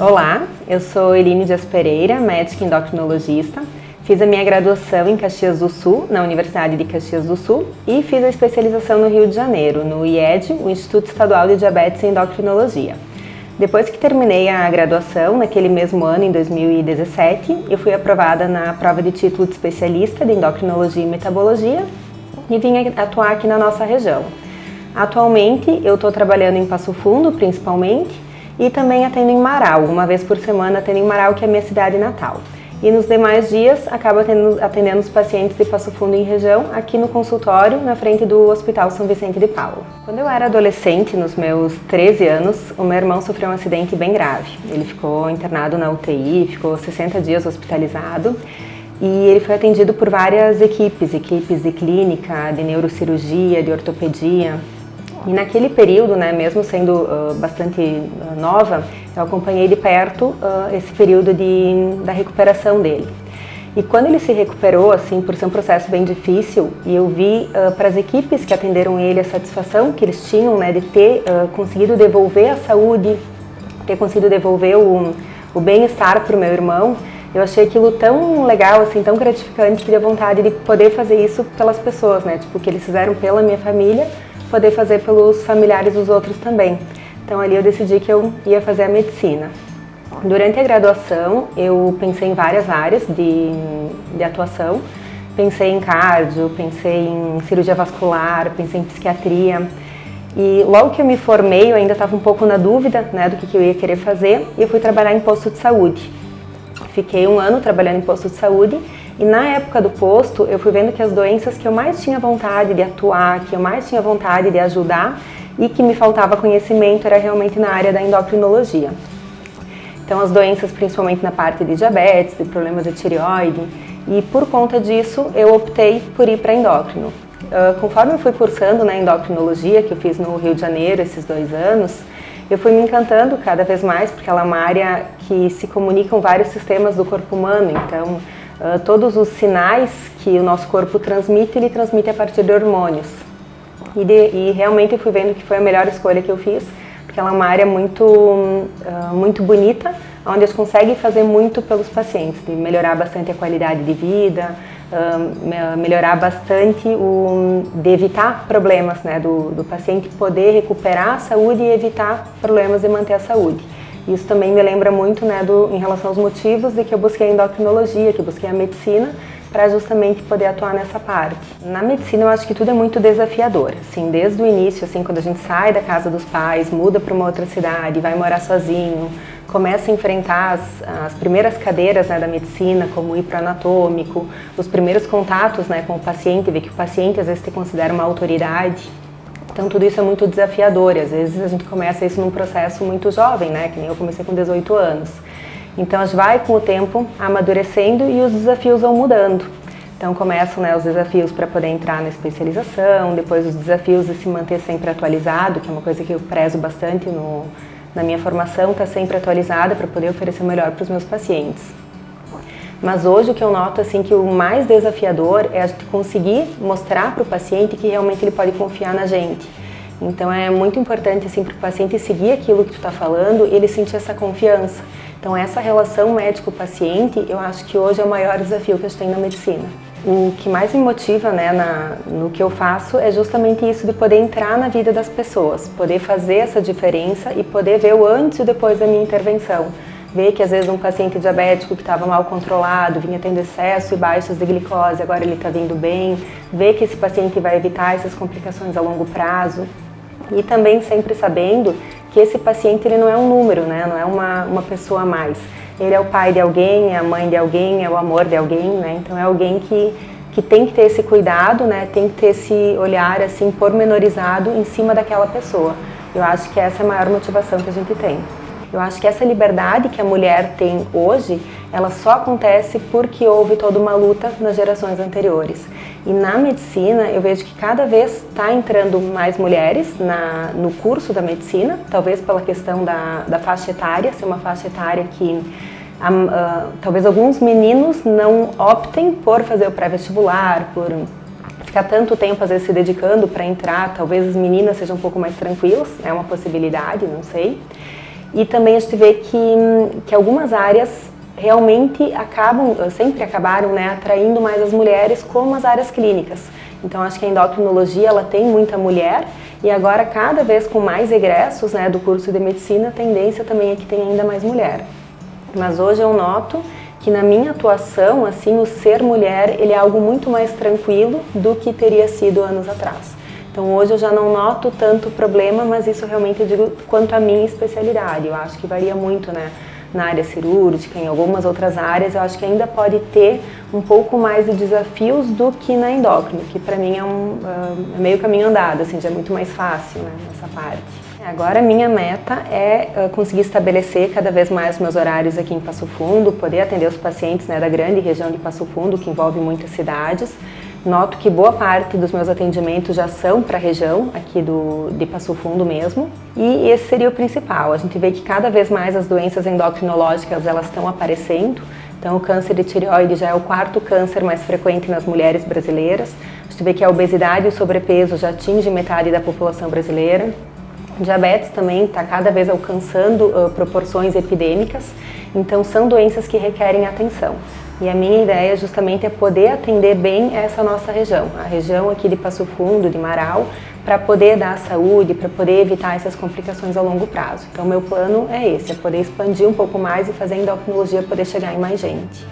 Olá, eu sou Eline Dias Pereira, médica endocrinologista. Fiz a minha graduação em Caxias do Sul, na Universidade de Caxias do Sul, e fiz a especialização no Rio de Janeiro, no IED, o Instituto Estadual de Diabetes e Endocrinologia. Depois que terminei a graduação, naquele mesmo ano, em 2017, eu fui aprovada na prova de título de especialista de endocrinologia e metabologia e vim atuar aqui na nossa região. Atualmente, eu estou trabalhando em Passo Fundo, principalmente, e também atendo em Marau, uma vez por semana atendo em Marau, que é a minha cidade natal. E nos demais dias, acabo atendendo os pacientes de Passo Fundo em região, aqui no consultório, na frente do Hospital São Vicente de Paulo. Quando eu era adolescente, nos meus 13 anos, o meu irmão sofreu um acidente bem grave. Ele ficou internado na UTI, ficou 60 dias hospitalizado, e ele foi atendido por várias equipes de clínica, de neurocirurgia, de ortopedia. E naquele período, mesmo sendo bastante nova, eu acompanhei de perto esse período da recuperação dele. E quando ele se recuperou, assim, por ser um processo bem difícil, e eu vi para as equipes que atenderam ele a satisfação que eles tinham, de ter conseguido devolver a saúde, ter conseguido devolver o bem-estar para o meu irmão, eu achei aquilo tão legal, assim, tão gratificante, que deu vontade de poder fazer isso pelas pessoas, tipo, que eles fizeram pela minha família, poder fazer pelos familiares dos outros também. Então ali eu decidi que eu ia fazer a medicina. Durante a graduação eu pensei em várias áreas de atuação. Pensei em cardio, pensei em cirurgia vascular, pensei em psiquiatria. E logo que eu me formei eu ainda estava um pouco na dúvida do que eu ia querer fazer, e eu fui trabalhar em posto de saúde. Fiquei 1 ano trabalhando em posto de saúde. E na época do posto, eu fui vendo que as doenças que eu mais tinha vontade de atuar, que eu mais tinha vontade de ajudar e que me faltava conhecimento era realmente na área da endocrinologia. Então as doenças principalmente na parte de diabetes, de problemas de tireoide, e por conta disso eu optei por ir para endócrino. Conforme eu fui cursando na endocrinologia, que eu fiz no Rio de Janeiro esses 2 anos, eu fui me encantando cada vez mais, porque ela é uma área que se comunicam vários sistemas do corpo humano, então todos os sinais que o nosso corpo transmite, ele transmite a partir de hormônios. E realmente eu fui vendo que foi a melhor escolha que eu fiz, porque ela é uma área muito bonita, onde a gente consegue fazer muito pelos pacientes, de melhorar bastante a qualidade de vida, melhorar bastante, de evitar problemas do paciente, poder recuperar a saúde e evitar problemas de manter a saúde. Isso também me lembra muito em relação aos motivos de que eu busquei a endocrinologia, que eu busquei a medicina, para justamente poder atuar nessa parte. Na medicina eu acho que tudo é muito desafiador, assim, desde o início, assim, quando a gente sai da casa dos pais, muda para uma outra cidade, vai morar sozinho, começa a enfrentar as primeiras cadeiras da medicina, como ir para anatômico, os primeiros contatos com o paciente, ver que o paciente às vezes te considera uma autoridade. Então tudo isso é muito desafiador, e às vezes a gente começa isso num processo muito jovem, que nem eu comecei com 18 anos. Então a gente vai com o tempo amadurecendo e os desafios vão mudando. Então começam os desafios para poder entrar na especialização, depois os desafios de se manter sempre atualizado, que é uma coisa que eu prezo bastante na minha formação, estar sempre atualizada para poder oferecer o melhor para os meus pacientes. Mas hoje o que eu noto assim que o mais desafiador é a gente conseguir mostrar para o paciente que realmente ele pode confiar na gente. Então é muito importante assim, para o paciente seguir aquilo que tu está falando e ele sentir essa confiança. Então essa relação médico-paciente eu acho que hoje é o maior desafio que a gente tem na medicina. O que mais me motiva no que eu faço é justamente isso, de poder entrar na vida das pessoas, poder fazer essa diferença e poder ver o antes e depois da minha intervenção. Ver que às vezes um paciente diabético que estava mal controlado, vinha tendo excesso e baixas de glicose, agora ele está vindo bem. Ver que esse paciente vai evitar essas complicações a longo prazo. E também sempre sabendo que esse paciente ele não é um número, não é uma pessoa a mais. Ele é o pai de alguém, é a mãe de alguém, é o amor de alguém, Então é alguém que tem que ter esse cuidado, tem que ter esse olhar assim pormenorizado em cima daquela pessoa. Eu acho que essa é a maior motivação que a gente tem. Eu acho que essa liberdade que a mulher tem hoje, ela só acontece porque houve toda uma luta nas gerações anteriores. E na medicina, eu vejo que cada vez está entrando mais mulheres no curso da medicina, talvez pela questão da faixa etária, ser uma faixa etária que talvez alguns meninos não optem por fazer o pré-vestibular, por ficar tanto tempo às vezes se dedicando para entrar, talvez as meninas sejam um pouco mais tranquilas, é uma possibilidade, não sei. E também a gente vê que algumas áreas realmente sempre acabaram, né, atraindo mais as mulheres, como as áreas clínicas. Então acho que a endocrinologia ela tem muita mulher e agora cada vez com mais egressos, né, do curso de medicina, a tendência também é que tenha ainda mais mulher. Mas hoje eu noto que na minha atuação, assim, o ser mulher ele é algo muito mais tranquilo do que teria sido anos atrás. Então hoje eu já não noto tanto problema, mas isso realmente eu digo quanto à minha especialidade. Eu acho que varia muito, né? Na área cirúrgica, em algumas outras áreas, eu acho que ainda pode ter um pouco mais de desafios do que na endócrino, que para mim é meio caminho andado, assim, já é muito mais fácil, né, nessa parte. Agora a minha meta é conseguir estabelecer cada vez mais meus horários aqui em Passo Fundo, poder atender os pacientes, né, da grande região de Passo Fundo, que envolve muitas cidades. Noto que boa parte dos meus atendimentos já são para a região aqui de Passo Fundo mesmo. E esse seria o principal. A gente vê que cada vez mais as doenças endocrinológicas elas estão aparecendo. Então o câncer de tireoide já é o 4º câncer mais frequente nas mulheres brasileiras. A gente vê que a obesidade e o sobrepeso já atinge metade da população brasileira. Diabetes também está cada vez alcançando proporções epidêmicas. Então são doenças que requerem atenção. E a minha ideia justamente é poder atender bem essa nossa região, a região aqui de Passo Fundo, de Marau, para poder dar saúde, para poder evitar essas complicações a longo prazo. Então meu plano é esse, é poder expandir um pouco mais e fazer a endocrinologia poder chegar em mais gente.